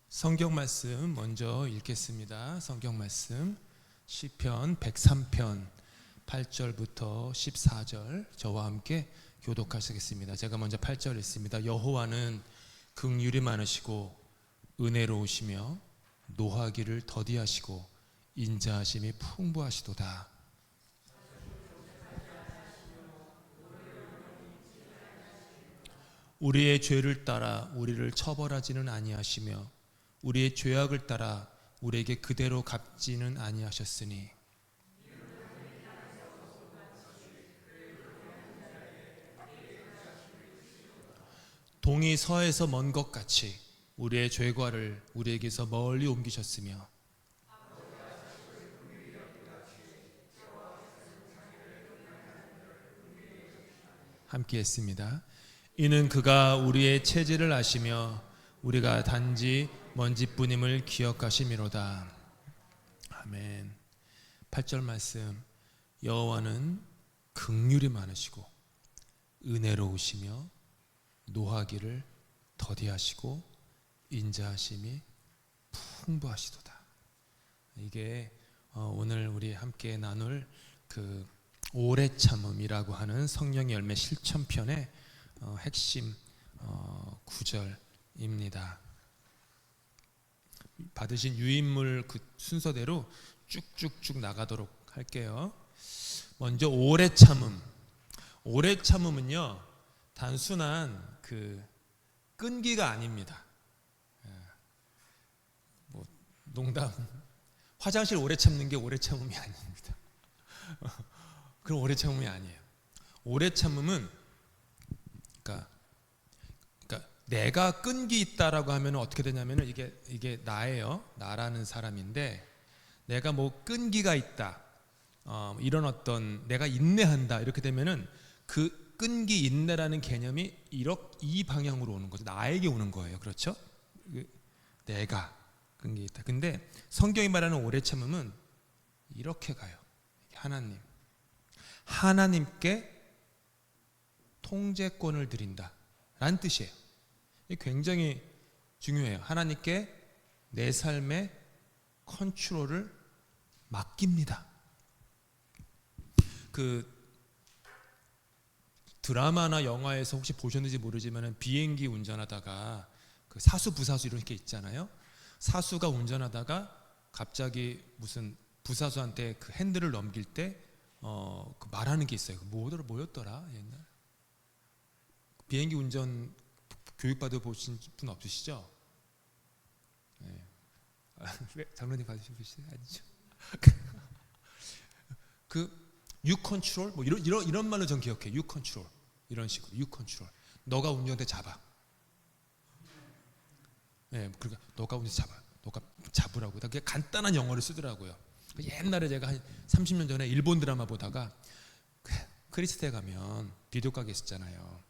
성경 말씀 먼저 읽겠습니다. 성경 말씀 시편 103편 8절부터 14절 저와 함께 교독하시겠습니다. 제가 먼저 8절 읽습니다. 여호와는 긍휼이 많으시고 은혜로우시며 노하기를 더디하시고 인자하심이 풍부하시도다. 우리의 죄를 따라 우리를 처벌하지는 아니하시며 우리의 죄악을 따라 우리에게 그대로 갚지는 아니하셨으니 동이 서에서 먼 것 같이 우리의 죄과를 우리에게서 멀리 옮기셨으며 함께 했습니다. 이는 그가 우리의 체질을 아시며 우리가 단지 먼지뿐임을 기억하심이로다. 아멘. 8절 말씀. 여호와는 긍휼이 많으시고 은혜로우시며 노하기를 더디하시고 인자하심이 풍부하시도다. 이게 오늘 우리 함께 나눌 그 오래 참음이라고 하는 성령의 열매 실천편의 핵심 구절입니다. 받으신 유인물 그 순서대로 쭉쭉쭉 나가도록 할게요. 먼저 오래 참음. 오래 참음은요 단순한 그 끈기가 아닙니다. 뭐 농담. 화장실 오래 참는 게 오래 참음이 아닙니다. 그럼 오래 참음이 아니에요. 오래 참음은 그러니까 내가 끈기 있다라고 하면 어떻게 되냐면은 이게 나예요. 나라는 사람인데 내가 뭐 끈기가 있다. 이런 어떤 내가 인내한다 이렇게 되면은 그 끈기 인내라는 개념이 이 방향으로 오는 거죠. 나에게 오는 거예요. 그렇죠? 내가 끈기 있다. 근데 성경이 말하는 오래 참음은 이렇게 가요. 하나님께 통제권을 드린다라는 뜻이에요. 이게 굉장히 중요해요. 하나님께 내 삶의 컨트롤을 맡깁니다. 그 드라마나 영화에서 혹시 보셨는지 모르지만 비행기 운전하다가 그 사수 부사수 이렇게 있잖아요. 사수가 운전하다가 갑자기 무슨 부사수한테 그 핸들을 넘길 때 그 말하는 게 있어요. 뭐였더라 옛날 비행기 운전 교육받아 보신 분 없으시죠? 네. 장로님 받으신 분이시죠? 아니죠? 그 you control 뭐 이런 말로 전 기억해. you control 이런 식으로 you control. 너가 운전대 잡아. 네, 그러니까 너가 운전대 잡아. 너가 잡으라고. 그게 간단한 영어를 쓰더라고요. 옛날에 제가 한 30년 전에 일본 드라마 보다가 크리스테 가면 비디오 가게 있었잖아요.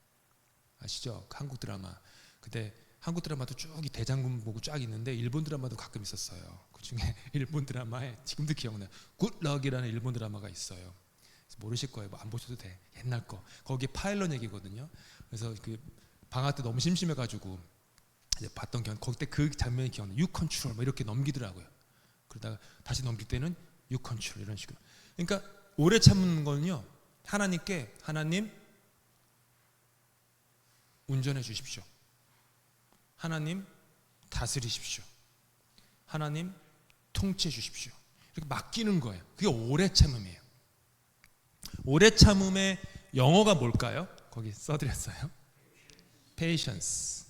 아시죠? 한국 드라마. 근데 한국 드라마도 쭉 이 대장군 보고 쫙 있는데 일본 드라마도 가끔 있었어요. 그 중에 일본 드라마에 지금도 기억나요. 굿럭이라는 일본 드라마가 있어요. 모르실 거예요. 뭐 안 보셔도 돼. 옛날 거. 거기 파일럿 얘기거든요. 그래서 그 방학 때 너무 심심해가지고 이제 봤던 기억. 거기 때 그 장면이 기억나요. You control 뭐 이렇게 넘기더라고요. 그러다가 다시 넘길 때는 You control 이런 식으로. 그러니까 오래 참는 거는요. 하나님 운전해 주십시오. 하나님 다스리십시오. 하나님 통치해 주십시오. 이렇게 맡기는 거예요. 그게 오래 참음이에요. 오래 참음의 영어가 뭘까요? 거기 써드렸어요. Patience.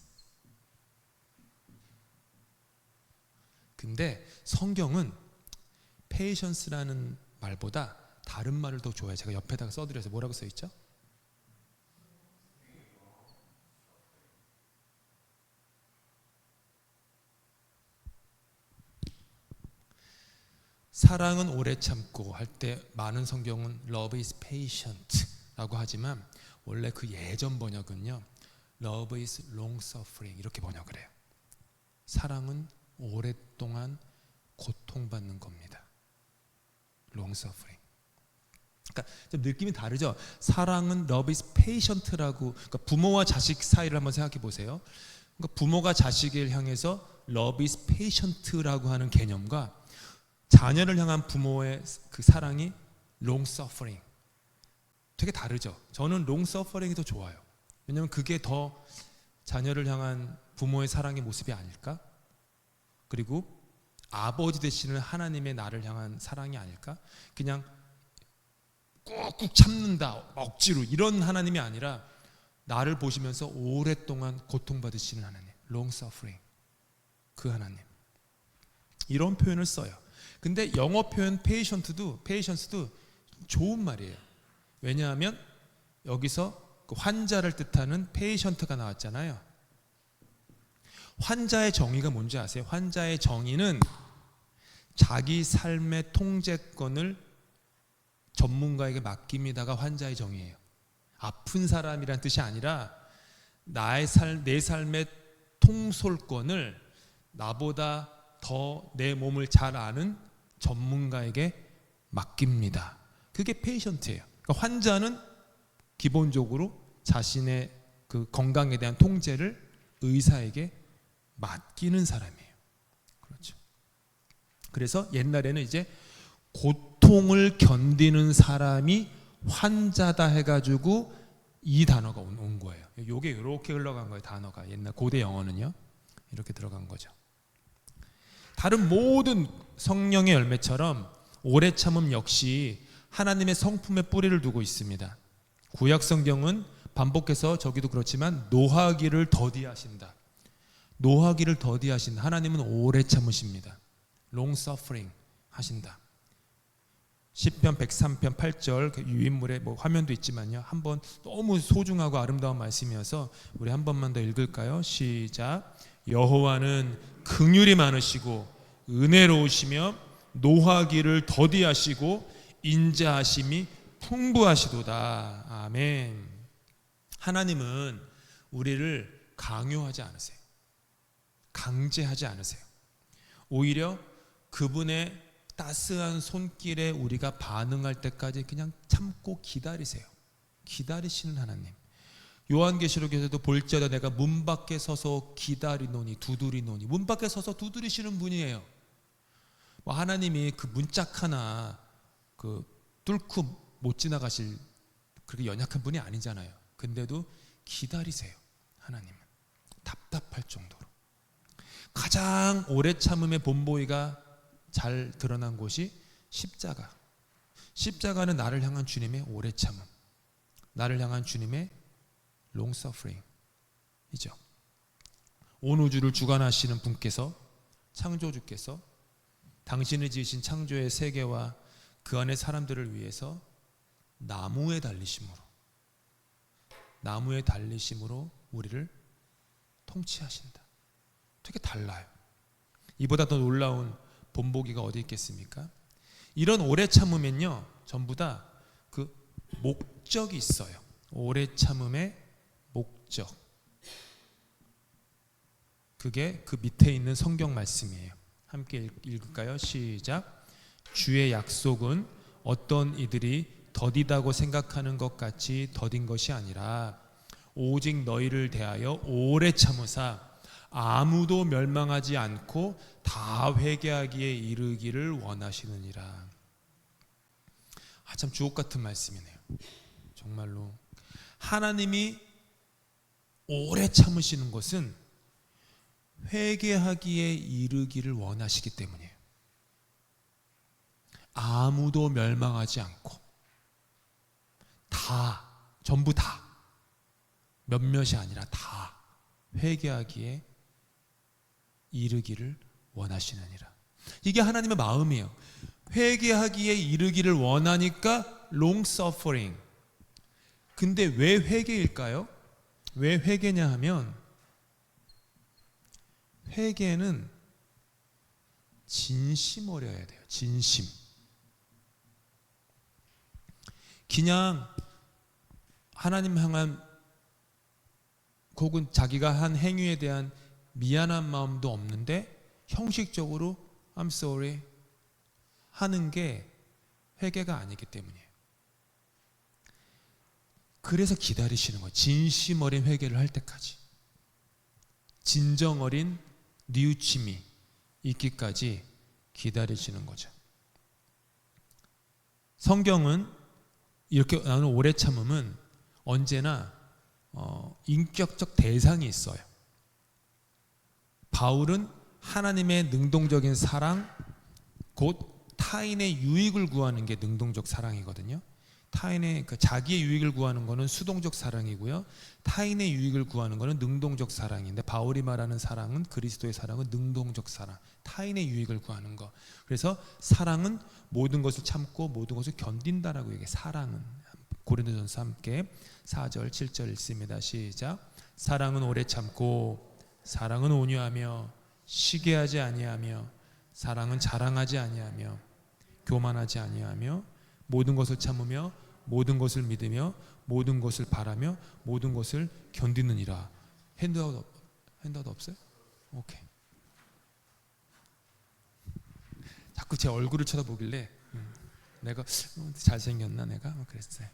근데 성경은 patience라는 말보다 다른 말을 더 좋아해요. 제가 옆에다가 써드려서 뭐라고 써있죠? 사랑은 오래 참고 할 때 많은 성경은 love is patient 라고 하지만 원래 그 예전 번역은요 love is long suffering 이렇게 번역을 해요. 사랑은 오랫동안 고통받는 겁니다. long suffering. 그러니까 좀 느낌이 다르죠. 사랑은 love is patient라고. 그러니까 부모와 자식 사이를 한번 생각해 보세요. 그러니까 부모가 자식을 향해서 love is patient라고 하는 개념과 자녀를 향한 부모의 그 사랑이 long suffering, 되게 다르죠. 저는 long suffering이 더 좋아요. 왜냐하면 그게 더 자녀를 향한 부모의 사랑의 모습이 아닐까? 그리고 아버지 되시는 하나님의 나를 향한 사랑이 아닐까? 그냥 꾹꾹 참는다 억지로 이런 하나님이 아니라 나를 보시면서 오랫동안 고통받으시는 하나님, long suffering, 그 하나님, 이런 표현을 써요. 근데 영어 표현 patience도 좋은 말이에요. 왜냐하면 여기서 그 환자를 뜻하는 patient가 나왔잖아요. 환자의 정의가 뭔지 아세요? 환자의 정의는 자기 삶의 통제권을 전문가에게 맡깁니다가 환자의 정의예요. 아픈 사람이란 뜻이 아니라 내 삶의 통솔권을 나보다 더 내 몸을 잘 아는 전문가에게 맡깁니다. 그게 페이션트예요. 그러니까 환자는 기본적으로 자신의 그 건강에 대한 통제를 의사에게 맡기는 사람이에요. 그렇죠. 그래서 옛날에는 이제 고통을 견디는 사람이 환자다 해가지고 이 단어가 온 거예요. 이게 이렇게 흘러간 거예요. 단어가 옛날 고대 영어는요 이렇게 들어간 거죠. 다른 모든 성령의 열매처럼 오래 참음 역시 하나님의 성품에 뿌리를 두고 있습니다. 구약 성경은 반복해서 저기도 그렇지만 노하기를 더디하신다. 노하기를 더디하신다. 하나님은 오래 참으십니다. long suffering 하신다. 시편 103편 8절 그 유인물에 뭐 화면도 있지만요. 한번 너무 소중하고 아름다운 말씀이어서 우리 한 번만 더 읽을까요? 시작. 여호와는 긍휼이 많으시고 은혜로우시며 노하기를 더디하시고 인자하심이 풍부하시도다. 아멘. 하나님은 우리를 강요하지 않으세요. 강제하지 않으세요. 오히려 그분의 따스한 손길에 우리가 반응할 때까지 그냥 참고 기다리세요. 기다리시는 하나님. 요한계시록에서도 볼지어다 내가 문 밖에 서서 기다리노니 두드리노니, 문 밖에 서서 두드리시는 분이에요. 뭐 하나님이 그 문짝 하나 그 뚫고 못 지나가실 그렇게 연약한 분이 아니잖아요. 근데도 기다리세요. 하나님은 답답할 정도로. 가장 오래 참음의 본보기가 잘 드러난 곳이 십자가. 십자가는 나를 향한 주님의 오래 참음, 나를 향한 주님의 long suffering 이죠. 온 우주를 주관하시는 분께서, 창조주께서 당신을 지으신 창조의 세계와 그 안의 사람들을 위해서 나무에 달리심으로 우리를 통치하신다. 되게 달라요. 이보다 더 놀라운 본보기가 어디 있겠습니까? 이런 오래 참으면요 전부 다 그 목적이 있어요. 오래 참음의 목적, 그게 그 밑에 있는 성경 말씀이에요. 함께 읽을까요? 시작. 주의 약속은 어떤 이들이 더디다고 생각하는 것 같이 더딘 것이 아니라 오직 너희를 대하여 오래 참으사 아무도 멸망하지 않고 다 회개하기에 이르기를 원하시느니라. 참 주옥 같은 말씀이네요. 정말로 하나님이 오래 참으시는 것은 회개하기에 이르기를 원하시기 때문이에요. 아무도 멸망하지 않고 전부 다, 몇몇이 아니라 다 회개하기에 이르기를 원하시느니라. 이게 하나님의 마음이에요. 회개하기에 이르기를 원하니까 long suffering. 근데 왜 회개일까요? 왜 회개냐 하면 회개는 진심어려야 돼요. 진심. 그냥 하나님 향한 혹은 자기가 한 행위에 대한 미안한 마음도 없는데 형식적으로 I'm sorry 하는 게 회개가 아니기 때문이에요. 그래서 기다리시는 거예요. 진심 어린 회개를 할 때까지. 진정 어린 뉘우침이 있기까지 기다리시는 거죠. 성경은 이렇게 나오는 오래 참음은 언제나 인격적 대상이 있어요. 바울은 하나님의 능동적인 사랑, 곧 타인의 유익을 구하는 게 능동적 사랑이거든요. 타인의 자기의 유익을 구하는 것은 수동적 사랑이고요. 타인의 유익을 구하는 것은 능동적 사랑인데, 바울이 말하는 사랑은, 그리스도의 사랑은 능동적 사랑, 타인의 유익을 구하는 것. 그래서 사랑은 모든 것을 참고 모든 것을 견딘다라고 얘기해요. 사랑은 고린도전서 함께 4절 7절 읽습니다. 시작. 사랑은 오래 참고 사랑은 온유하며 시기하지 아니하며 사랑은 자랑하지 아니하며 교만하지 아니하며 모든 것을 참으며 모든 것을 믿으며 모든 것을 바라며 모든 것을 견디느니라. 핸드아웃 없어요? 오케이. 자꾸 제 얼굴을 쳐다보길래 내가 잘생겼나 내가? 그랬어요.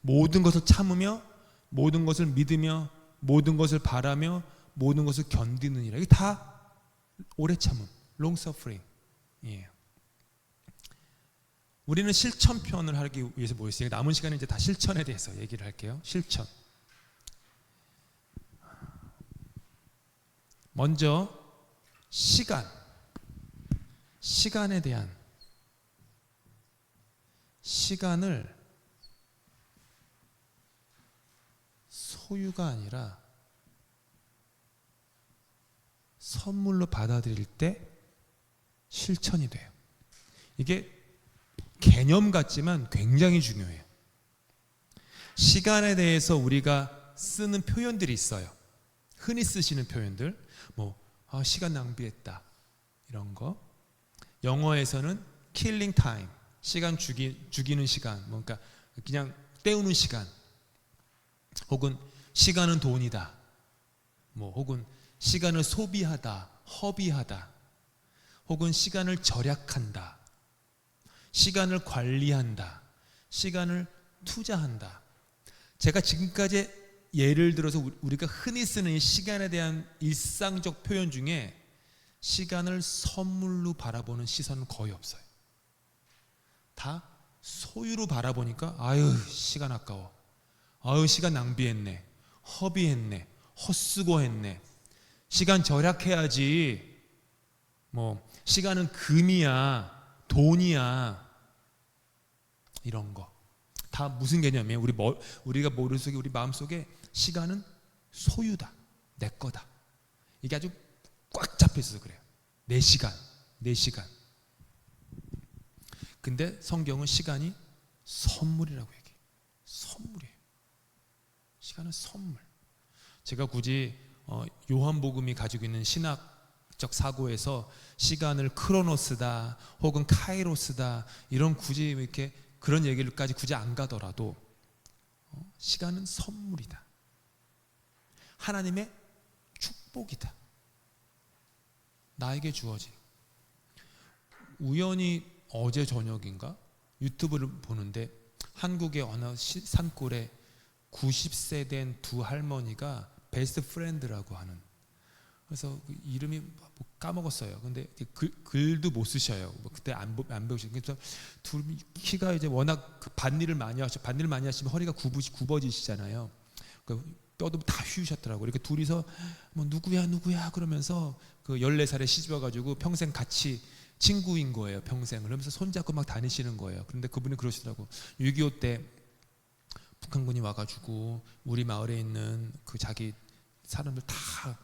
모든 것을 참으며 모든 것을 믿으며 모든 것을 바라며 모든 것을 견디느니라. 이게 다 오래 참음, long suffering이에요. 우리는 실천 표현을 하기 위해서 모였으니까 남은 시간에 이제 다 실천에 대해서 얘기를 할게요. 실천. 먼저 시간에 대한, 시간을 소유가 아니라 선물로 받아들일 때 실천이 돼요. 이게 개념 같지만 굉장히 중요해요. 시간에 대해서 우리가 쓰는 표현들이 있어요. 흔히 쓰시는 표현들, 시간 낭비했다 이런 거. 영어에서는 killing time, 시간 죽이는 시간, 그러니까 그냥 때우는 시간. 혹은 시간은 돈이다. 혹은 시간을 소비하다, 허비하다. 혹은 시간을 절약한다. 시간을 관리한다. 시간을 투자한다. 제가 지금까지 예를 들어서 우리가 흔히 쓰는 이 시간에 대한 일상적 표현 중에 시간을 선물로 바라보는 시선은 거의 없어요. 다 소유로 바라보니까 시간 아까워. 시간 낭비했네. 허비했네. 헛수고했네. 시간 절약해야지. 시간은 금이야, 돈이야. 이런 거. 다 무슨 개념이에요? 우리가 머릿속에, 우리 마음속에 시간은 소유다. 내 거다. 이게 아주 꽉 잡혀 있어서 그래요. 내 시간. 근데 성경은 시간이 선물이라고 얘기해요. 선물이에요. 시간은 선물. 제가 굳이 요한복음이 가지고 있는 신학적 사고에서 시간을 크로노스다 혹은 카이로스다 이런 굳이 이렇게 그런 얘기를까지 굳이 안 가더라도 시간은 선물이다. 하나님의 축복이다. 나에게 주어진. 우연히 어제 저녁인가 유튜브를 보는데 한국의 어느 산골에 90세 된 두 할머니가 베스트 프렌드라고 하는, 그래서 그 이름이 까먹었어요. 근데 글도 못 쓰셔요. 그때 안 배우시고, 그래서 둘 키가 이제 워낙 밭일을 많이 하시면 허리가 굽어지시잖아요. 뼈도 다 휘우셨더라고요. 이렇게 둘이서 누구야 그러면서 그 14살에 시집와가지고 평생 같이 친구인 거예요. 평생. 그러면서 손잡고 막 다니시는 거예요. 그런데 그분이 그러시더라고. 6.25 때 북한군이 와가지고 우리 마을에 있는 그 자기 사람들 다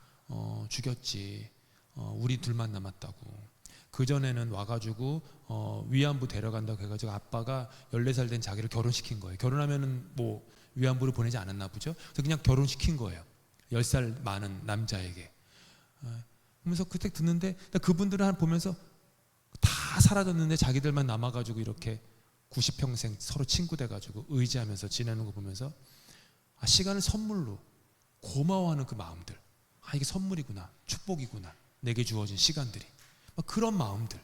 죽였지. 우리 둘만 남았다고. 그전에는 와가지고 위안부 데려간다고 해가지고 아빠가 14살 된 자기를 결혼시킨 거예요. 결혼하면은 위안부를 보내지 않았나 보죠. 그래서 그냥 결혼시킨 거예요. 10살 많은 남자에게. 그러면서 그때 듣는데 그분들을 보면서 다 사라졌는데 자기들만 남아가지고 이렇게 90평생 서로 친구 돼가지고 의지하면서 지내는 거 보면서 시간을 선물로 고마워하는 그 마음들. 이게 선물이구나, 축복이구나, 내게 주어진 시간들이. 그런 마음들.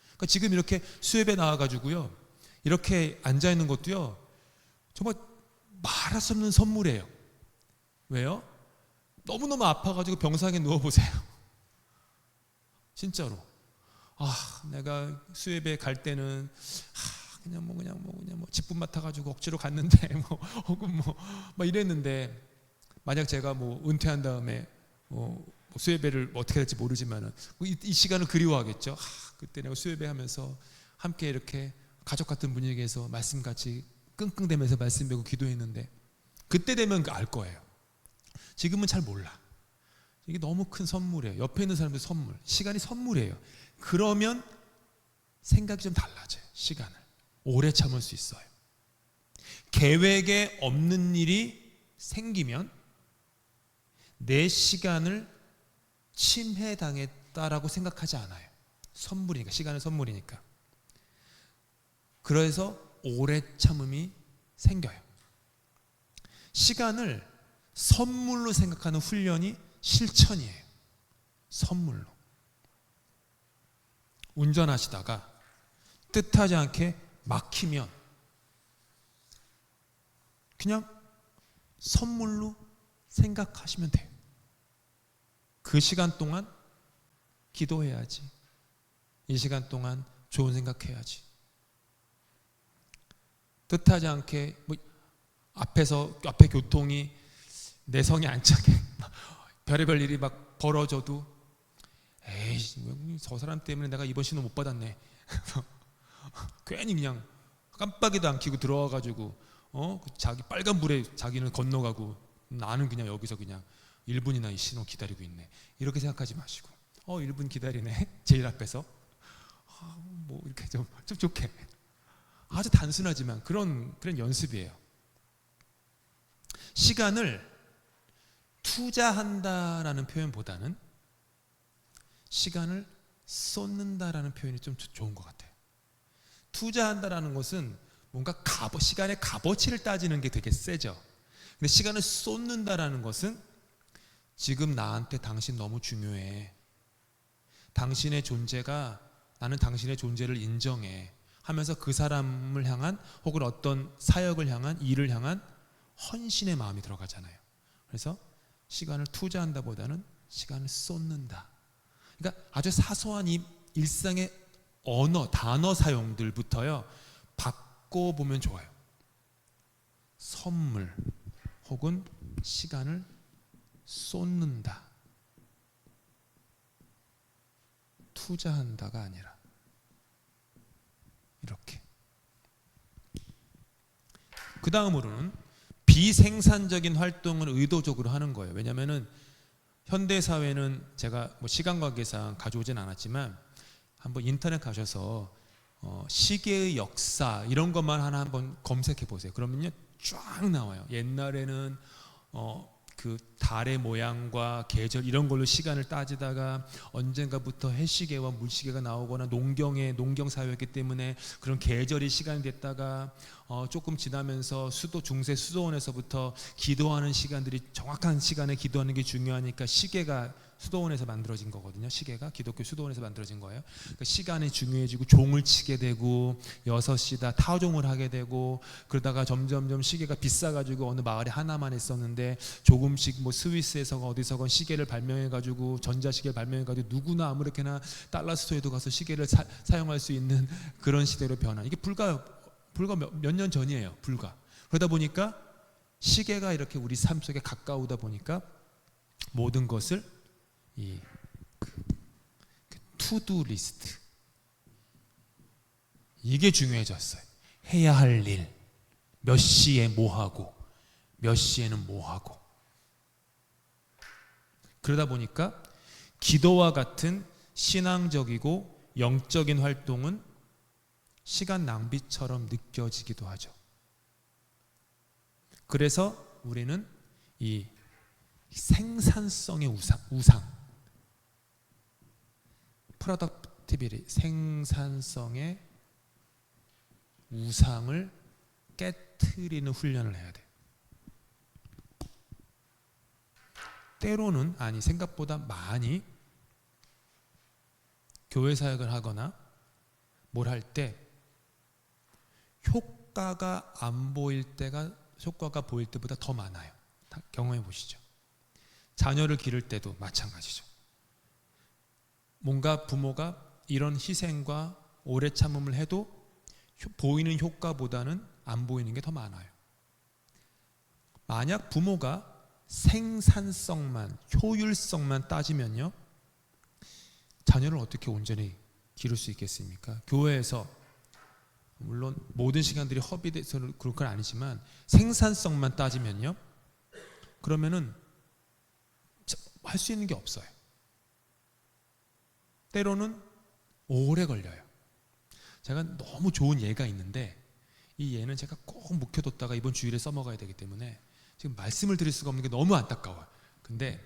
그러니까 지금 이렇게 수협에 나와가지고요, 이렇게 앉아 있는 것도요, 정말 말할 수 없는 선물이에요. 왜요? 너무너무 아파가지고 병상에 누워보세요. 진짜로. 내가 수협에 갈 때는 그냥 뭐 직분 맡아가지고 억지로 갔는데 혹은 막 이랬는데, 만약 제가 은퇴한 다음에 수협회를 어떻게 될지 모르지만은 이 시간을 그리워하겠죠. 그때 내가 수협회 하면서 함께 이렇게 가족 같은 분위기에서 말씀같이 끙끙대면서 말씀 배우고 기도했는데, 그때 되면 알 거예요. 지금은 잘 몰라. 이게 너무 큰 선물이에요. 옆에 있는 사람들 선물, 시간이 선물이에요. 그러면 생각이 좀 달라져요. 시간을 오래 참을 수 있어요. 계획에 없는 일이 생기면 내 시간을 침해당했다라고 생각하지 않아요. 선물이니까, 시간은 선물이니까. 그래서 오래 참음이 생겨요. 시간을 선물로 생각하는 훈련이 실천이에요. 선물로. 운전하시다가 뜻하지 않게 막히면 그냥 선물로 생각하시면 돼요. 그 시간 동안 기도해야지. 이 시간 동안 좋은 생각해야지. 뜻하지 않게 앞에 교통이 내 성에 안 차게 별의별 일이 막 벌어져도, 에이, 저 사람 때문에 내가 이번 신호 못 받았네. 괜히 그냥 깜빡이도 안 켜고 들어와가지고 자기 빨간불에 자기는 건너가고 나는 그냥 여기서 그냥 1분이나 이 신호 기다리고 있네. 이렇게 생각하지 마시고 1분 기다리네. 제일 앞에서 이렇게 좀 좋게. 아주 단순하지만 그런 연습이에요. 시간을 투자한다라는 표현보다는 시간을 쏟는다라는 표현이 좀 좋은 것 같아요. 투자한다라는 것은 뭔가 시간의 값어치를 따지는 게 되게 세죠. 근데 시간을 쏟는다라는 것은 지금 나한테 당신 너무 중요해. 당신의 존재가, 나는 당신의 존재를 인정해 하면서 그 사람을 향한, 혹은 어떤 사역을 향한, 일을 향한 헌신의 마음이 들어가잖아요. 그래서 시간을 투자한다 보다는 시간을 쏟는다. 그러니까 아주 사소한 이 일상의 단어 사용들부터요 바꿔보면 좋아요. 선물 혹은 시간을 쏟는다. 투자한다가 아니라 이렇게. 그 다음으로는 비생산적인 활동을 의도적으로 하는 거예요. 왜냐하면 현대 사회는 제가 시간 관계상 가져오진 않았지만 한번 인터넷 가셔서 시계의 역사 이런 것만 하나 한번 검색해 보세요. 그러면요 쫙 나와요. 옛날에는 그 달의 모양과 계절 이런 걸로 시간을 따지다가 언젠가부터 해시계와 물시계가 나오거나 농경 사회였기 때문에 그런 계절이 시간이 됐다가 조금 지나면서 중세 수도원에서부터 기도하는 시간들이 정확한 시간에 기도하는 게 중요하니까 시계가 수도원에서 만들어진 거거든요. 시계가 기독교 수도원에서 만들어진 거예요. 그러니까 시간이 중요해지고 종을 치게 되고 6시다 타종을 하게 되고, 그러다가 점점점 시계가 비싸가지고 어느 마을에 하나만 있었는데 조금씩 스위스에서 어디서건 시계를 발명해가지고 전자시계를 발명해가지고 누구나 아무렇게나 달러스토어에도 가서 시계를 사용할 수 있는 그런 시대로 변한, 이게 불과 몇 년 전이에요. 그러다 보니까 시계가 이렇게 우리 삶 속에 가까우다 보니까 모든 것을 투두 리스트, 이게 중요해졌어요. 해야 할 일, 몇 시에 뭐 하고 몇 시에는 뭐 하고. 그러다 보니까 기도와 같은 신앙적이고 영적인 활동은 시간 낭비처럼 느껴지기도 하죠. 그래서 우리는 이 생산성의 우상, 프로덕티비티, 생산성의 우상을 깨트리는 훈련을 해야 돼요. 때로는, 생각보다 많이 교회 사역을 하거나 뭘 할 때 효과가 안 보일 때가 효과가 보일 때보다 더 많아요. 경험해 보시죠. 자녀를 기를 때도 마찬가지죠. 뭔가 부모가 이런 희생과 오래 참음을 해도 보이는 효과보다는 안 보이는 게 더 많아요. 만약 부모가 생산성만, 효율성만 따지면요, 자녀를 어떻게 온전히 기를 수 있겠습니까? 교회에서 물론 모든 시간들이 허비돼서 그런 건 아니지만 생산성만 따지면요, 그러면은 할 수 있는 게 없어요. 때로는 오래 걸려요. 제가 너무 좋은 예가 있는데 이 예는 제가 꼭 묵혀뒀다가 이번 주일에 써먹어야 되기 때문에 지금 말씀을 드릴 수가 없는 게 너무 안타까워요. 근데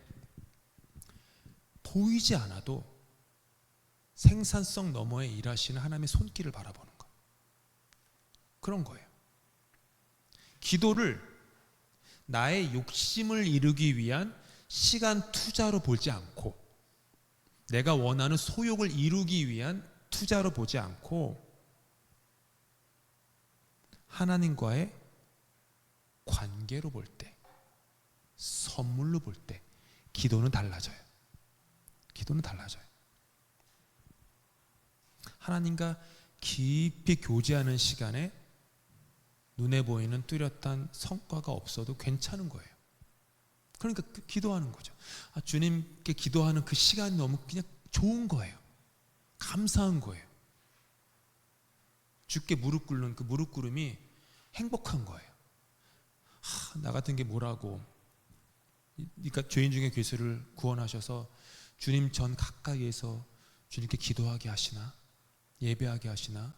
보이지 않아도 생산성 너머에 일하시는 하나님의 손길을 바라보는 거, 그런 거예요. 기도를 나의 욕심을 이루기 위한 시간 투자로 보지 않고, 내가 원하는 소욕을 이루기 위한 투자로 보지 않고, 하나님과의 관계로 볼 때, 선물로 볼 때 기도는 달라져요. 기도는 달라져요. 하나님과 깊이 교제하는 시간에 눈에 보이는 뚜렷한 성과가 없어도 괜찮은 거예요. 그러니까 기도하는 거죠. 주님께 기도하는 그 시간이 너무 그냥 좋은 거예요. 감사한 거예요. 주께 무릎 꿇는 그 무릎 꿇음이 행복한 거예요. 나 같은 게 뭐라고, 그러니까 죄인 중에 괴수를 구원하셔서 주님 전 가까이에서 주님께 기도하게 하시나, 예배하게 하시나,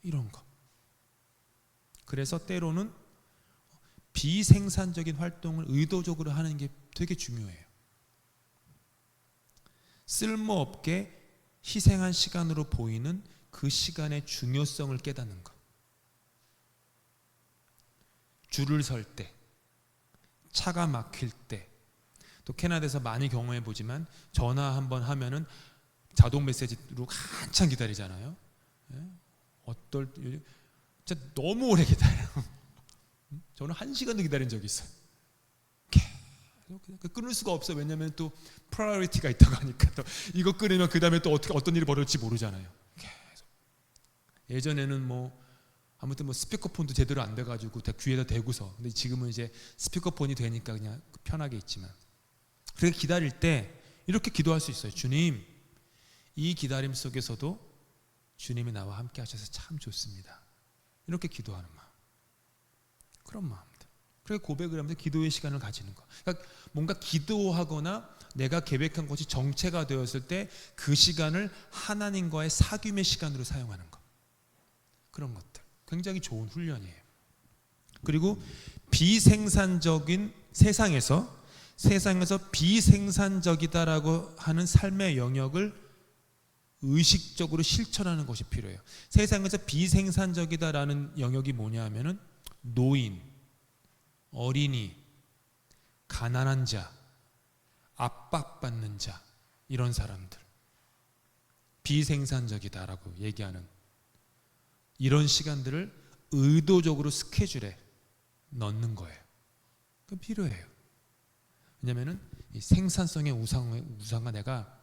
이런 거. 그래서 때로는 비생산적인 활동을 의도적으로 하는 게 되게 중요해요. 쓸모없게 희생한 시간으로 보이는 그 시간의 중요성을 깨닫는 것. 줄을 설 때, 차가 막힐 때, 또 캐나다에서 많이 경험해 보지만 전화 한번 하면은 자동 메시지로 한참 기다리잖아요. 진짜 너무 오래 기다려요. 저는 1시간도 기다린 적이 있어요. 계속 끊을 수가 없어요. 왜냐하면 또 프라이어리티가 있다고 하니까, 또 이거 끊으면 그 다음에 또 어떤 일이 벌어질지 모르잖아요. 계속. 예전에는 아무튼 스피커폰도 제대로 안 돼가지고 귀에다 대고서, 근데 지금은 이제 스피커폰이 되니까 그냥 편하게 있지만, 그렇게 기다릴 때 이렇게 기도할 수 있어요. 주님, 이 기다림 속에서도 주님이 나와 함께 하셔서 참 좋습니다. 이렇게 기도하는 마음, 그런 마음들. 그렇게 고백을 하면서 기도의 시간을 가지는 거. 그러니까 뭔가 기도하거나 내가 계획한 것이 정체가 되었을 때 그 시간을 하나님과의 사귐의 시간으로 사용하는 거, 그런 것들 굉장히 좋은 훈련이에요. 그리고 비생산적인 세상에서 비생산적이다라고 하는 삶의 영역을 의식적으로 실천하는 것이 필요해요. 세상에서 비생산적이다라는 영역이 뭐냐 하면은 노인, 어린이, 가난한 자, 압박받는 자, 이런 사람들, 비생산적이다라고 얘기하는 이런 시간들을 의도적으로 스케줄에 넣는 거예요. 그건 필요해요. 왜냐하면 이 생산성의 우상과 내가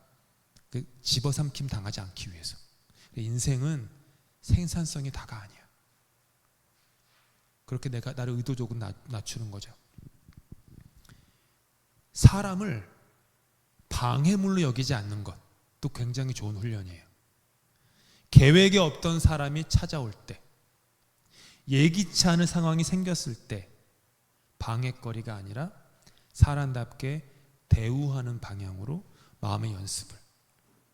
집어삼킴 당하지 않기 위해서. 인생은 생산성이 다가 아니야. 그렇게 내가 나를 의도적으로 낮추는 거죠. 사람을 방해물로 여기지 않는 것도 굉장히 좋은 훈련이에요. 계획에 없던 사람이 찾아올 때, 예기치 않은 상황이 생겼을 때 방해거리가 아니라 사람답게 대우하는 방향으로 마음의 연습을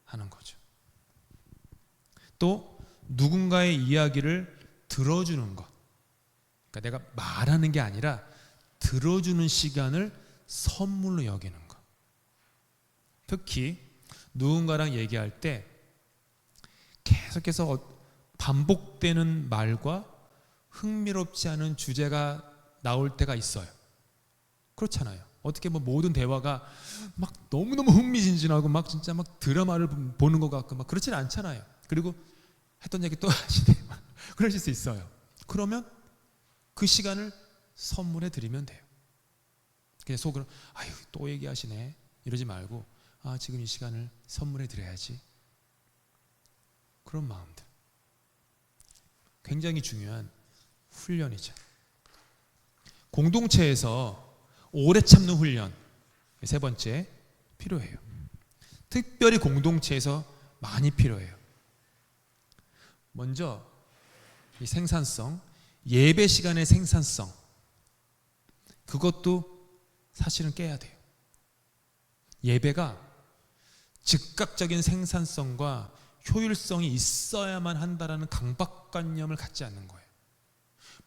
하는 거죠. 또 누군가의 이야기를 들어주는 것, 그러니까 내가 말하는 게 아니라 들어주는 시간을 선물로 여기는 것. 특히 누군가랑 얘기할 때 계속해서 반복되는 말과 흥미롭지 않은 주제가 나올 때가 있어요. 그렇잖아요. 어떻게 모든 대화가 막 너무너무 흥미진진하고 막 진짜 막 드라마를 보는 것 같고 막 그렇지는 않잖아요. 그리고 했던 얘기 또 하시네. 그러실 수 있어요. 그러면 그 시간을 선물해 드리면 돼요. 그냥 속으로 아유 또 얘기하시네 이러지 말고 지금 이 시간을 선물해 드려야지. 그런 마음들 굉장히 중요한 훈련이죠. 공동체에서 오래 참는 훈련, 세 번째 필요해요. 특별히 공동체에서 많이 필요해요. 먼저 이 생산성, 예배 시간의 생산성, 그것도 사실은 깨야 돼요. 예배가 즉각적인 생산성과 효율성이 있어야만 한다라는 강박관념을 갖지 않는 거예요.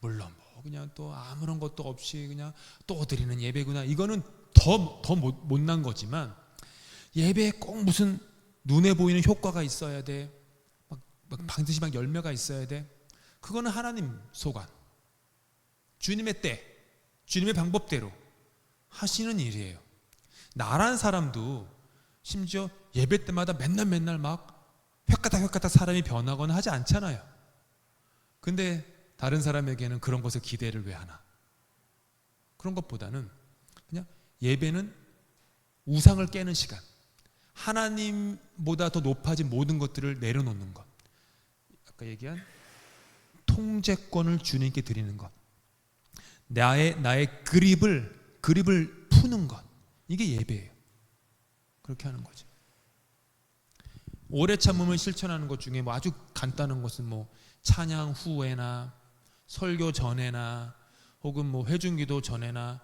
물론 뭐 그냥 또 아무런 것도 없이 그냥 또 드리는 예배구나, 이거는 더 못난 거지만, 예배에 꼭 무슨 눈에 보이는 효과가 있어야 돼, 반드시 막 열매가 있어야 돼, 그거는 하나님 소관, 주님의 때, 주님의 방법대로 하시는 일이에요. 나란 사람도 심지어 예배 때마다 맨날 막 획가닥 사람이 변하거나 하지 않잖아요. 근데 다른 사람에게는 그런 것을 기대를 왜 하나? 그런 것보다는 그냥 예배는 우상을 깨는 시간, 하나님보다 더 높아진 모든 것들을 내려놓는 것, 아까 얘기한 통제권을 주님께 드리는 것, 나의 그립을 푸는 것, 이게 예배예요. 그렇게 하는 거죠. 오래 참음을 실천하는 것 중에 뭐 아주 간단한 것은 뭐 찬양 후에나 설교 전에나 혹은 뭐 회중기도 전에나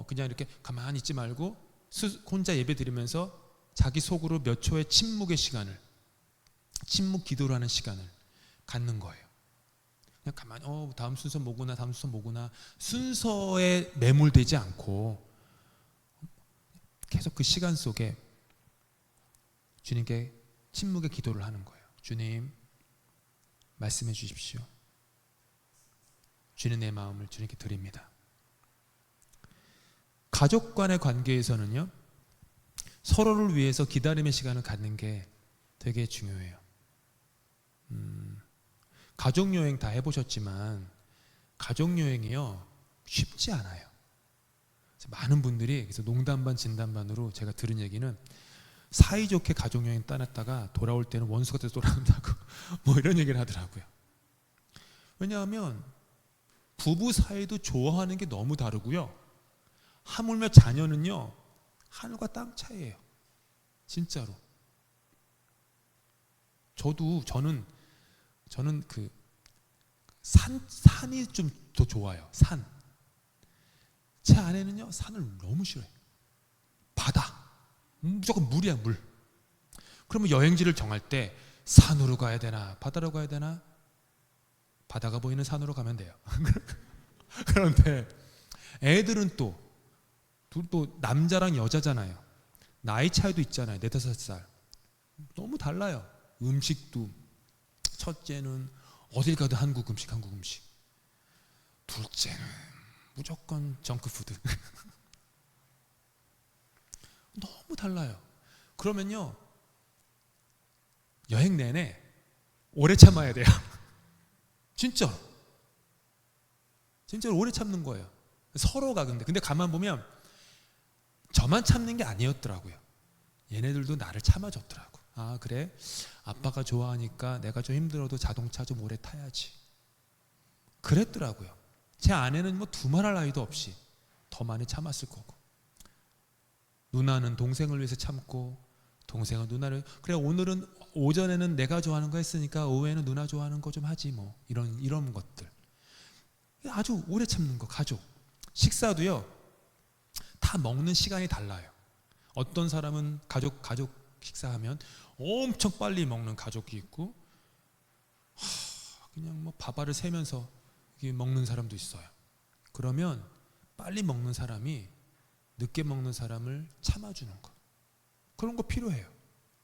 그냥 이렇게 가만히 있지 말고 혼자 예배 드리면서 자기 속으로 몇 초의 침묵의 시간을, 침묵 기도를 하는 시간을 갖는 거예요. 그냥 가만히 다음 순서 뭐구나, 다음 순서 뭐구나, 순서에 매몰되지 않고 계속 그 시간 속에 주님께 침묵의 기도를 하는 거예요. 주님, 말씀해 주십시오. 주님, 내 마음을 주님께 드립니다. 가족 간의 관계에서는요, 서로를 위해서 기다림의 시간을 갖는 게 되게 중요해요. 가족여행 다 해보셨지만 가족여행이요, 쉽지 않아요. 많은 분들이, 그래서 농담 반 진담 반으로 제가 들은 얘기는, 사이좋게 가족여행 떠났다가 돌아올 때는 원수가 돼서 돌아온다고 뭐 이런 얘기를 하더라고요. 왜냐하면 부부 사이도 좋아하는 게 너무 다르고요, 하물며 자녀는요 하늘과 땅 차이예요. 진짜로. 저는 그 산이 좀 더 좋아요. 산. 제 아내는요 산을 너무 싫어해요. 바다, 무조건 물이야, 물. 그러면 여행지를 정할 때 산으로 가야 되나 바다로 가야 되나? 바다가 보이는 산으로 가면 돼요. 그런데 애들은 또 남자랑 여자잖아요. 나이 차이도 있잖아요. 4-5살. 너무 달라요. 음식도. 첫째는 어딜 가도 한국 음식. 둘째는 무조건 정크푸드. 너무 달라요. 그러면요, 여행 내내 오래 참아야 돼요. 진짜로 오래 참는 거예요. 서로가. 근데 가만 보면 저만 참는 게 아니었더라고요. 얘네들도 나를 참아줬더라고. 아, 그래? 아빠가 좋아하니까 내가 좀 힘들어도 자동차 좀 오래 타야지. 그랬더라고요. 제 아내는 뭐 두말할 나위도 없이 더 많이 참았을 거고, 누나는 동생을 위해서 참고, 동생은 누나를, 그래 오늘은 오전에는 내가 좋아하는 거 했으니까 오후에는 누나 좋아하는 거 좀 하지, 뭐 이런 것들. 아주 오래 참는 거. 가족 식사도요, 다 먹는 시간이 달라요. 어떤 사람은 가족 식사하면 엄청 빨리 먹는 가족이 있고, 그냥 뭐 밥알을 세면서 먹는 사람도 있어요. 그러면 빨리 먹는 사람이 늦게 먹는 사람을 참아주는 거, 그런 거 필요해요.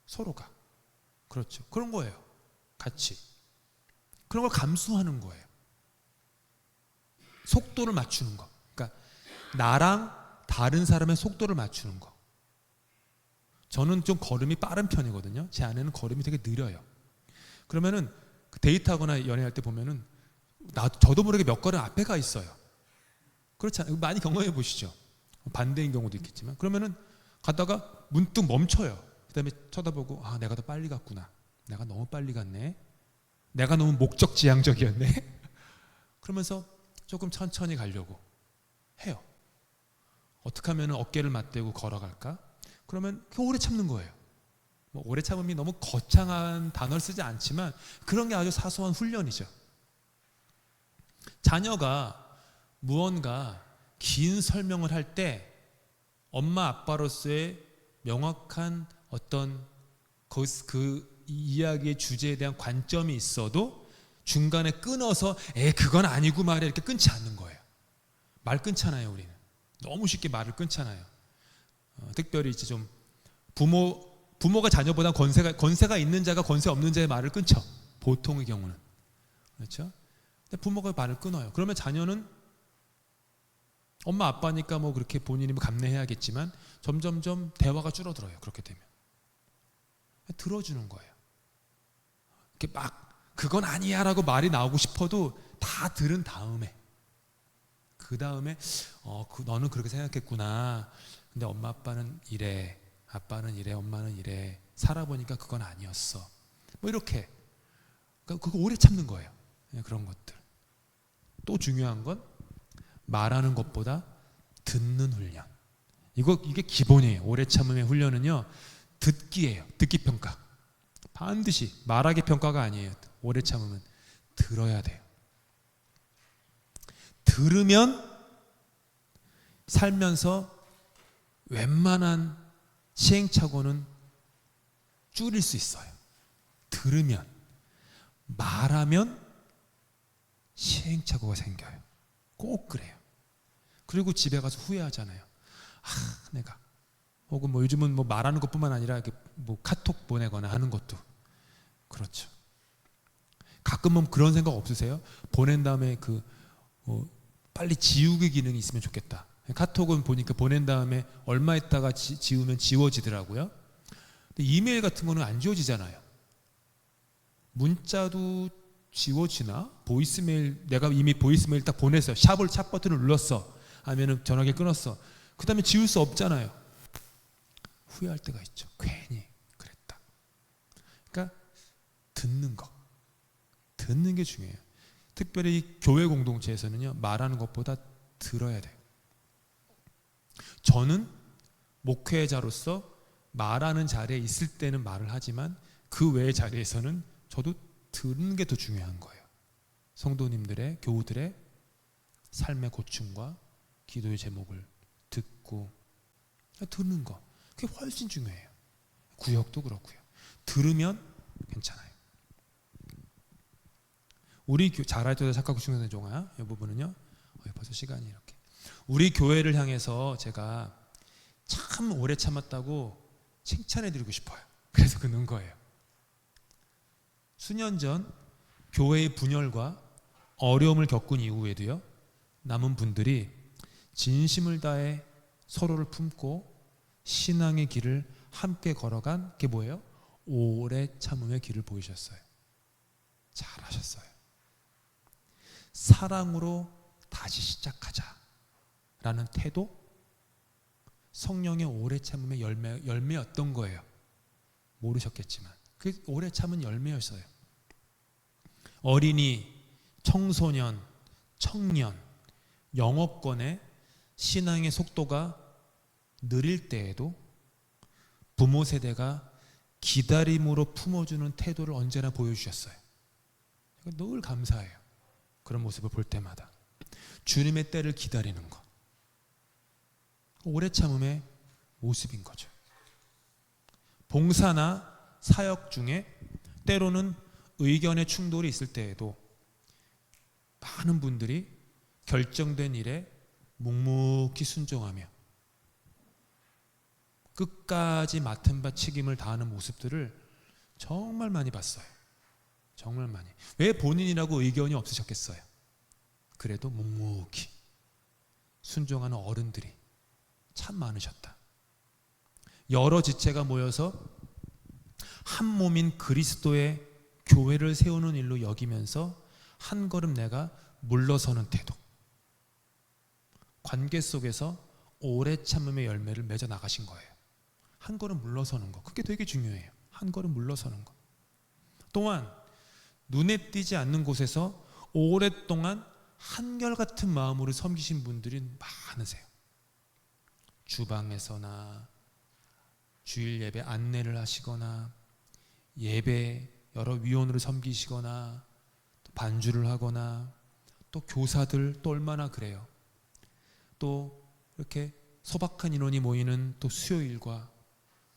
서로가. 그렇죠. 그런 거예요. 같이. 그런 걸 감수하는 거예요. 속도를 맞추는 거. 그러니까 나랑 다른 사람의 속도를 맞추는 거. 저는 좀 걸음이 빠른 편이거든요. 제 아내는 걸음이 되게 느려요. 그러면은 데이트하거나 연애할 때 보면은 저도 모르게 몇 걸음 앞에 가 있어요. 그렇잖아요. 많이 경험해 보시죠. 반대인 경우도 있겠지만. 그러면은 가다가 문득 멈춰요. 그다음에 쳐다보고 내가 더 빨리 갔구나. 내가 너무 빨리 갔네. 내가 너무 목적지향적이었네. 그러면서 조금 천천히 가려고 해요. 어떻게 하면 어깨를 맞대고 걸어갈까? 그러면 오래 참는 거예요. 뭐 오래 참음이 너무 거창한 단어를 쓰지 않지만 그런 게 아주 사소한 훈련이죠. 자녀가 무언가 긴 설명을 할 때 엄마 아빠로서의 명확한 어떤 그 이야기의 주제에 대한 관점이 있어도 중간에 끊어서 그건 아니고 말이야 이렇게 끊지 않는 거예요. 말 끊잖아요. 우리는 너무 쉽게 말을 끊잖아요. 특별히 이제 좀 부모가 자녀보다 권세가 있는 자가 권세 없는 자의 말을 끊죠. 보통의 경우는. 그렇죠? 근데 부모가 말을 끊어요. 그러면 자녀는 엄마 아빠니까 뭐 그렇게 본인이 감내해야겠지만 점점점 대화가 줄어들어요. 그렇게 되면 들어주는 거예요. 이렇게 막 그건 아니야라고 말이 나오고 싶어도 다 들은 다음에 그 다음에 너는 그렇게 생각했구나. 근데 엄마 아빠는 이래, 아빠는 이래, 엄마는 이래. 살아보니까 그건 아니었어. 뭐 이렇게 그거 오래 참는 거예요. 그런 것들. 또 중요한 건 말하는 것보다 듣는 훈련. 이게 기본이에요. 오래 참음의 훈련은요. 듣기예요. 듣기 평가. 반드시 말하기 평가가 아니에요. 오래 참으면 들어야 돼요. 들으면 살면서 웬만한 시행착오는 줄일 수 있어요. 들으면. 말하면 시행착오가 생겨요. 꼭 그래요. 그리고 집에 가서 후회하잖아요. 내가 혹은 뭐 요즘은 뭐 말하는 것뿐만 아니라 이렇게 뭐 카톡 보내거나 하는 것도 그렇죠. 가끔은 그런 생각 없으세요? 보낸 다음에 빨리 지우기 기능이 있으면 좋겠다. 카톡은 보니까 보낸 다음에 얼마 있다가 지우면 지워지더라고요. 근데 이메일 같은 거는 안 지워지잖아요. 문자도 지워지나? 보이스메일, 내가 이미 보이스메일 딱 보냈어요. 샵 버튼을 눌렀어. 아니면 전화기 끊었어. 그 다음에 지울 수 없잖아요. 후회할 때가 있죠. 괜히 그랬다. 그러니까 듣는 거. 듣는 게 중요해요. 특별히 교회 공동체에서는요. 말하는 것보다 들어야 돼요. 저는 목회자로서 말하는 자리에 있을 때는 말을 하지만 그 외의 자리에서는 저도 듣는 게 더 중요한 거예요. 성도님들의, 교우들의 삶의 고충과 기도의 제목을 듣고 듣는 거. 그게 훨씬 중요해요. 구역도 그렇고요. 들으면 괜찮아요. 우리 잘할때 착하고 충성된 종아 이 부분은요. 벌써 시간이 이렇게. 우리 교회를 향해서 제가 참 오래 참았다고 칭찬해드리고 싶어요. 그래서 넣은 거예요. 수년 전 교회의 분열과 어려움을 겪은 이후에도요. 남은 분들이 진심을 다해 서로를 품고 신앙의 길을 함께 걸어간 게 뭐예요? 오래 참음의 길을 보이셨어요. 잘하셨어요. 사랑으로 다시 시작하자라는 태도, 성령의 오래 참음의 열매였던 거예요. 모르셨겠지만 그 오래 참은 열매였어요. 어린이, 청소년, 청년, 영업권의 신앙의 속도가 느릴 때에도 부모 세대가 기다림으로 품어주는 태도를 언제나 보여주셨어요. 늘 감사해요. 그런 모습을 볼 때마다 주님의 때를 기다리는 것, 오래 참음의 모습인 거죠. 봉사나 사역 중에 때로는 의견의 충돌이 있을 때에도 많은 분들이 결정된 일에 묵묵히 순종하며 끝까지 맡은 바 책임을 다하는 모습들을 정말 많이 봤어요. 정말 많이. 왜 본인이라고 의견이 없으셨겠어요? 그래도 묵묵히 순종하는 어른들이 참 많으셨다. 여러 지체가 모여서 한 몸인 그리스도의 교회를 세우는 일로 여기면서 한 걸음 내가 물러서는 태도, 관계 속에서 오래 참음의 열매를 맺어 나가신 거예요. 한 걸음 물러서는 거, 그게 되게 중요해요. 한 걸음 물러서는 거. 또한 눈에 띄지 않는 곳에서 오랫동안 한결같은 마음으로 섬기신 분들이 많으세요. 주방에서나 주일 예배 안내를 하시거나 예배 여러 위원으로 섬기시거나 또 반주를 하거나 또 교사들 또 얼마나 그래요. 또 이렇게 소박한 인원이 모이는 또 수요일과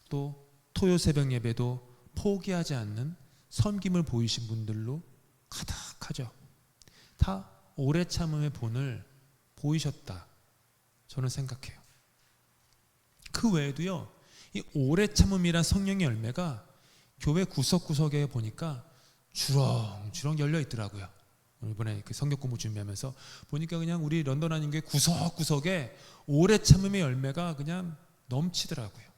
또 토요 새벽 예배도 포기하지 않는 섬김을 보이신 분들로 가득하죠. 다 오래 참음의 본을 보이셨다 저는 생각해요. 그 외에도요, 이 오래 참음이란 성령의 열매가 교회 구석구석에 보니까 주렁주렁 열려 있더라고요. 이번에 그 성경 공부 준비하면서 보니까 그냥 우리 런던 한인교회 구석구석에 오래 참음의 열매가 그냥 넘치더라고요.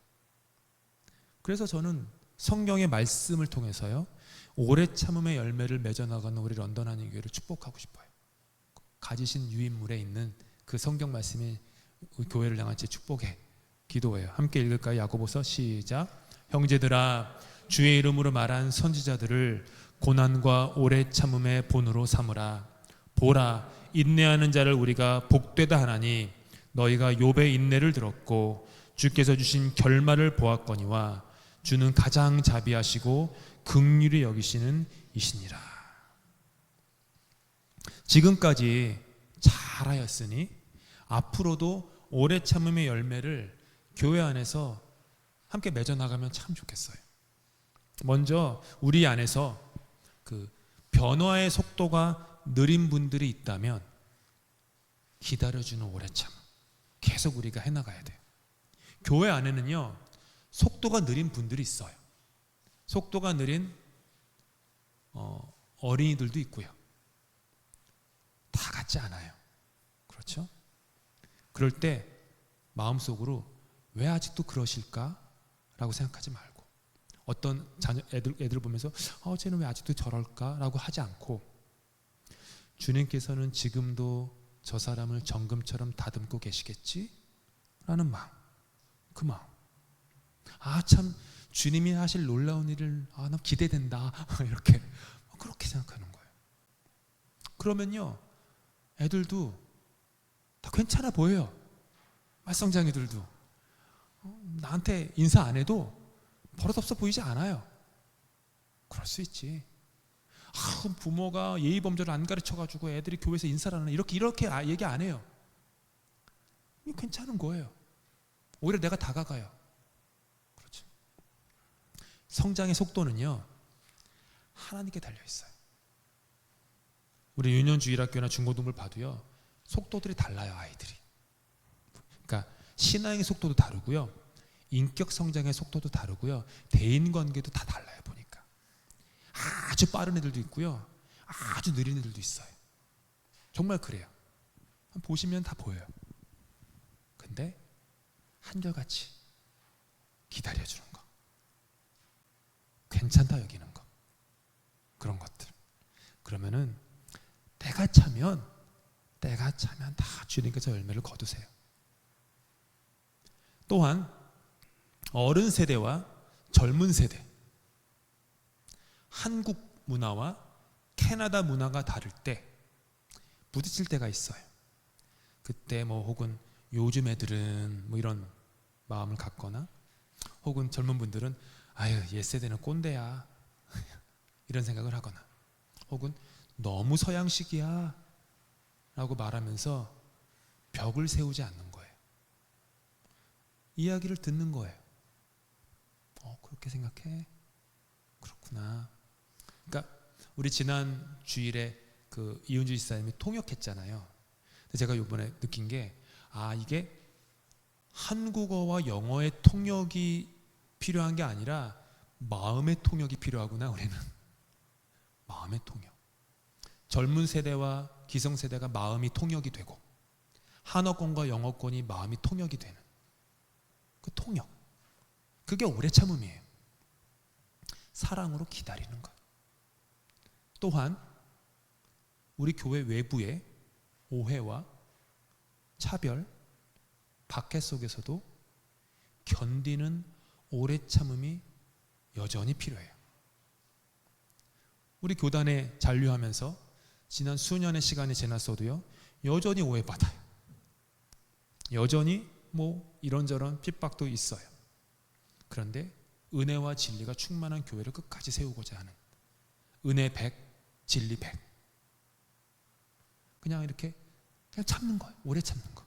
그래서 저는 성경의 말씀을 통해서요, 오래 참음의 열매를 맺어나가는 우리 런던 한인교회를 축복하고 싶어요. 가지신 유인물에 있는 그 성경 말씀이 교회를 향한 제 축복의 기도예요. 함께 읽을까요? 야고보서 시작. 형제들아, 주의 이름으로 말한 선지자들을 고난과 오래 참음의 본으로 삼으라. 보라, 인내하는 자를 우리가 복되다 하나니 너희가 욥의 인내를 들었고 주께서 주신 결말을 보았거니와 주는 가장 자비하시고 긍휼히 여기시는 이시니라. 지금까지 잘하였으니 앞으로도 오래 참음의 열매를 교회 안에서 함께 맺어나가면 참 좋겠어요. 먼저 우리 안에서 그 변화의 속도가 느린 분들이 있다면 기다려주는 오래 참음 계속 우리가 해나가야 돼요. 교회 안에는요, 속도가 느린 분들이 있어요. 속도가 느린 어린이들도 있고요. 다 같지 않아요. 그렇죠? 그럴 때 마음속으로 왜 아직도 그러실까? 라고 생각하지 말고, 어떤 애들 보면서 쟤는 왜 아직도 저럴까? 라고 하지 않고, 주님께서는 지금도 저 사람을 정금처럼 다듬고 계시겠지? 라는 마음, 그 마음. 참 주님이 하실 놀라운 일을 나 기대된다 이렇게 그렇게 생각하는 거예요. 그러면요, 애들도 다 괜찮아 보여요. 말썽장이들도 나한테 인사 안 해도 버릇없어 보이지 않아요. 그럴 수 있지. 그럼 부모가 예의범절을 안 가르쳐가지고 애들이 교회에서 인사를 안 해, 이렇게 얘기 안 해요. 괜찮은 거예요. 오히려 내가 다가가요. 그렇죠. 성장의 속도는요, 하나님께 달려 있어요. 우리 유년주일학교나 중고등부를 봐도요, 속도들이 달라요. 아이들이. 그러니까 신앙의 속도도 다르고요, 인격 성장의 속도도 다르고요, 대인관계도 다 달라요. 보니까 아주 빠른 애들도 있고요, 아주 느린 애들도 있어요. 정말 그래요. 보시면 다 보여요. 근데 한결같이 기다려주는 거, 괜찮다 여기는 거, 그런 것들. 그러면은 때가 차면 다 주님께서 열매를 거두세요. 또한 어른 세대와 젊은 세대, 한국 문화와 캐나다 문화가 다를 때 부딪힐 때가 있어요. 그때 혹은 요즘 애들은 이런 마음을 갖거나, 혹은 젊은 분들은 옛 세대는 꼰대야 이런 생각을 하거나, 혹은 너무 서양식이야 라고 말하면서 벽을 세우지 않는 거예요. 이야기를 듣는 거예요. 그렇게 생각해? 그렇구나. 그러니까 우리 지난 주일에 그 이은주 지사님이 통역했잖아요. 근데 제가 이번에 느낀 게, 이게 한국어와 영어의 통역이 필요한 게 아니라 마음의 통역이 필요하구나. 우리는 마음의 통역. 젊은 세대와 기성세대가 마음이 통역이 되고, 한어권과 영어권이 마음이 통역이 되는 그 통역, 그게 오래 참음이에요. 사랑으로 기다리는 것. 또한 우리 교회 외부의 오해와 차별, 박해 속에서도 견디는 오래 참음이 여전히 필요해요. 우리 교단에 잔류하면서 지난 수년의 시간이 지났어도요, 여전히 오해받아요. 여전히 뭐 이런저런 핍박도 있어요. 그런데 은혜와 진리가 충만한 교회를 끝까지 세우고자 하는 은혜 100, 진리 100. 그냥 이렇게 그냥 참는 거예요. 오래 참는 거.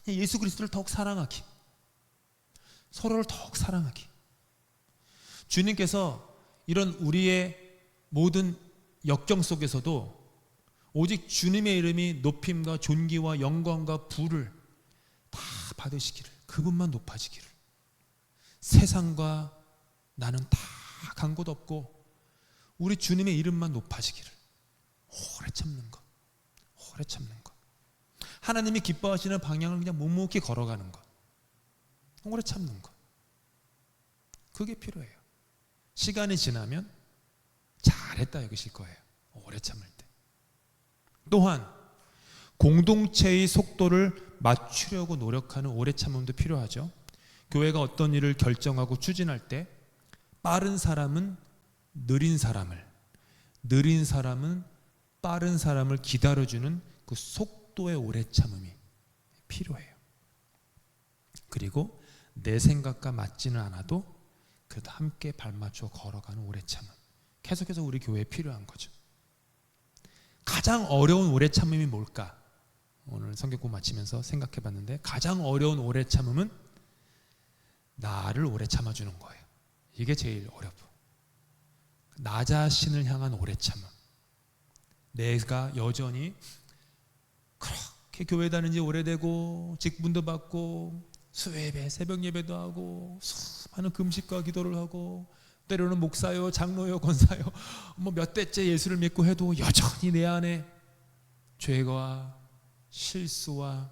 예수 그리스도를 더욱 사랑하기, 서로를 더욱 사랑하기. 주님께서 이런 우리의 모든 역경 속에서도 오직 주님의 이름이 높임과 존귀와 영광과 부를 다 받으시기를, 그분만 높아지기를, 세상과 나는 다 간 곳 없고 우리 주님의 이름만 높아지기를 오래 참는 것, 오래 참는 것. 하나님이 기뻐하시는 방향을 그냥 묵묵히 걸어가는 것, 오래 참는 것. 그게 필요해요. 시간이 지나면 잘했다 여기실 거예요. 오래 참을 때. 또한 공동체의 속도를 맞추려고 노력하는 오래 참음도 필요하죠. 교회가 어떤 일을 결정하고 추진할 때 빠른 사람은 느린 사람을, 느린 사람은 빠른 사람을 기다려주는 그 속도의 오래 참음이 필요해요. 그리고 내 생각과 맞지는 않아도 그래도 함께 발맞춰 걸어가는 오래 참음, 계속해서 우리 교회에 필요한 거죠. 가장 어려운 오래 참음이 뭘까? 오늘 성경공 마치면서 생각해 봤는데, 가장 어려운 오래 참음은 나를 오래 참아주는 거예요. 이게 제일 어렵고, 나 자신을 향한 오래 참음. 내가 여전히 그렇게 교회 다닌 지 오래되고 직분도 받고 수요예배, 새벽 예배도 하고 수많은 금식과 기도를 하고 때로는 목사요, 장로요, 권사요 뭐 몇 대째 예수를 믿고 해도 여전히 내 안에 죄와 실수와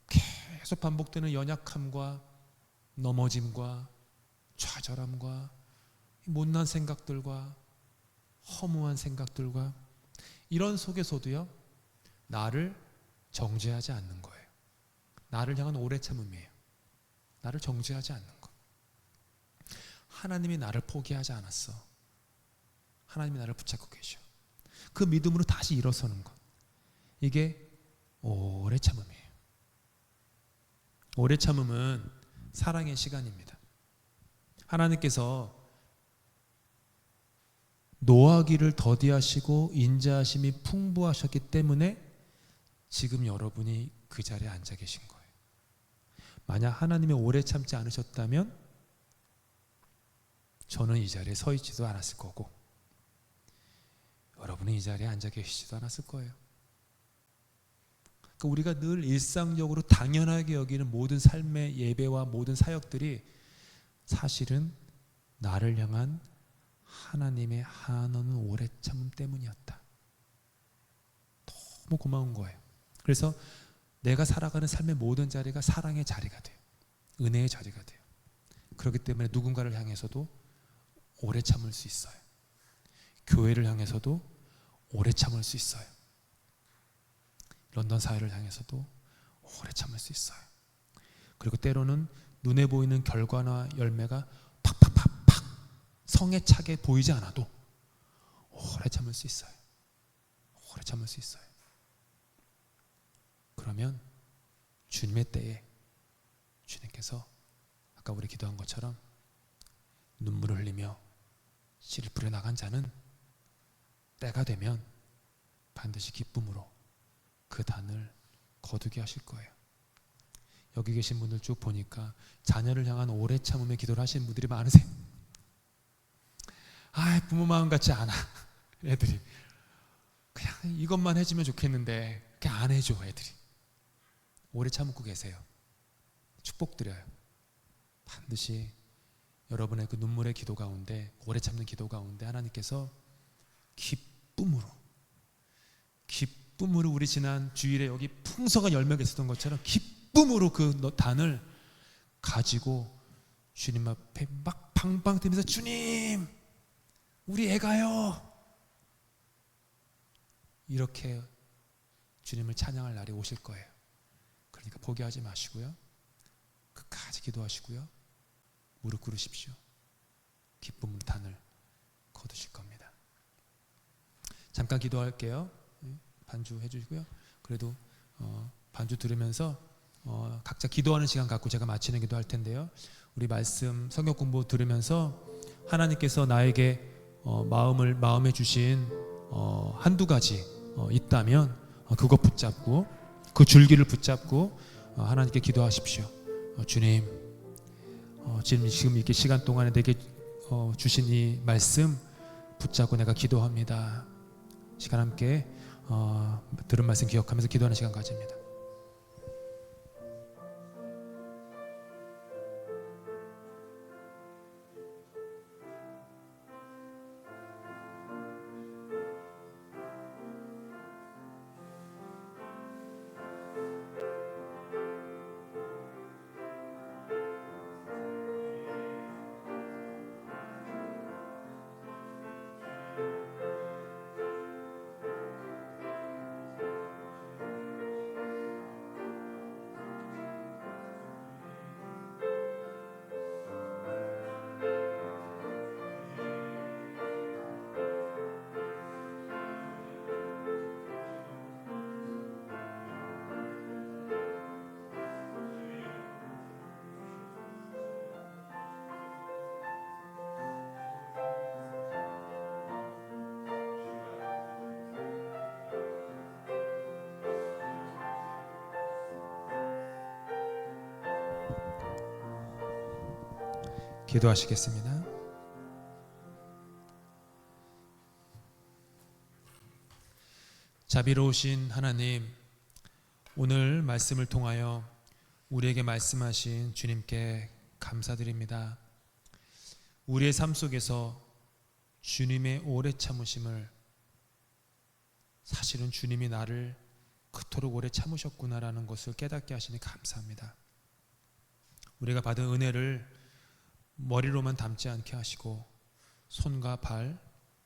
계속 반복되는 연약함과 넘어짐과 좌절함과 못난 생각들과 허무한 생각들과 이런 속에서도요, 나를 정죄하지 않는 거예요. 나를 향한 오래 참음이에요. 나를 정죄하지 않는 거. 하나님이 나를 포기하지 않았어. 하나님이 나를 붙잡고 계셔. 그 믿음으로 다시 일어서는 것. 이게 오래 참음이에요. 오래 참음은 사랑의 시간입니다. 하나님께서 노하기를 더디하시고 인자하심이 풍부하셨기 때문에 지금 여러분이 그 자리에 앉아 계신 거예요. 만약 하나님이 오래 참지 않으셨다면 저는 이 자리에 서 있지도 않았을 거고 여러분은 이 자리에 앉아 계시지도 않았을 거예요. 그러니까 우리가 늘 일상적으로 당연하게 여기는 모든 삶의 예배와 모든 사역들이 사실은 나를 향한 하나님의 한없는 오래 참음 때문이었다. 너무 고마운 거예요. 그래서 내가 살아가는 삶의 모든 자리가 사랑의 자리가 돼요. 은혜의 자리가 돼요. 그렇기 때문에 누군가를 향해서도 오래 참을 수 있어요. 교회를 향해서도 오래 참을 수 있어요. 런던 사회를 향해서도 오래 참을 수 있어요. 그리고 때로는 눈에 보이는 결과나 열매가 팍팍팍팍 성에 차게 보이지 않아도 오래 참을 수 있어요. 오래 참을 수 있어요. 그러면 주님의 때에 주님께서 아까 우리 기도한 것처럼 눈물을 흘리며 씨를 뿌려 나간 자는 때가 되면 반드시 기쁨으로 그 단을 거두게 하실 거예요. 여기 계신 분들 쭉 보니까 자녀를 향한 오래 참음의 기도를 하시는 분들이 많으세요. 부모 마음 같지 않아. 애들이 그냥 이것만 해주면 좋겠는데 그냥 안 해줘. 애들이 오래 참고 계세요. 축복드려요. 반드시 여러분의 그 눈물의 기도 가운데, 오래 참는 기도 가운데 하나님께서 기쁨으로 우리 지난 주일에 여기 풍성한 열매가 있었던 것처럼 기쁨으로 그 단을 가지고 주님 앞에 막 방방 뛰면서 주님 우리 애가요 이렇게 주님을 찬양할 날이 오실 거예요. 그러니까 포기하지 마시고요, 끝까지 기도하시고요. 무릎 꿇으십시오. 기쁨으로 단을 거두실 겁니다. 잠깐 기도할게요. 반주 해주시고요. 그래도 반주 들으면서 각자 기도하는 시간 갖고 제가 마치는 기도 할 텐데요. 우리 말씀 성경 공부 들으면서 하나님께서 나에게 마음에 주신 한두 가지 있다면 그것 붙잡고 그 줄기를 붙잡고 하나님께 기도하십시오. 주님, 지금 이렇게 시간 동안에 내게 주신 이 말씀 붙잡고 내가 기도합니다. 시간 함께 들은 말씀 기억하면서 기도하는 시간 가집니다. 기도하시겠습니다. 자비로우신 하나님, 오늘 말씀을 통하여 우리에게 말씀하신 주님께 감사드립니다. 우리의 삶 속에서 주님의 오래 참으심을, 사실은 주님이 나를 그토록 오래 참으셨구나라는 것을 깨닫게 하시니 감사합니다. 우리가 받은 은혜를 머리로만 담지 않게 하시고 손과 발,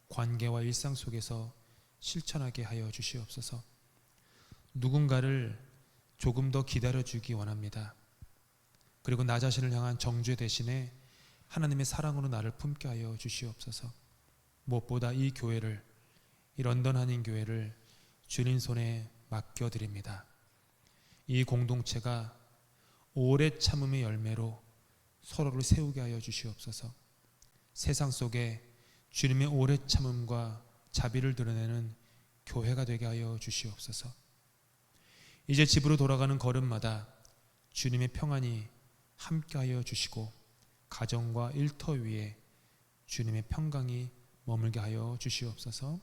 관계와 일상 속에서 실천하게 하여 주시옵소서. 누군가를 조금 더 기다려주기 원합니다. 그리고 나 자신을 향한 정죄 대신에 하나님의 사랑으로 나를 품게 하여 주시옵소서. 무엇보다 이 교회를, 이 런던 한인교회를 주님 손에 맡겨드립니다. 이 공동체가 오래 참음의 열매로 서로를 세우게 하여 주시옵소서. 세상 속에 주님의 오래 참음과 자비를 드러내는 교회가 되게 하여 주시옵소서. 이제 집으로 돌아가는 걸음마다 주님의 평안이 함께하여 주시고 가정과 일터 위에 주님의 평강이 머물게 하여 주시옵소서.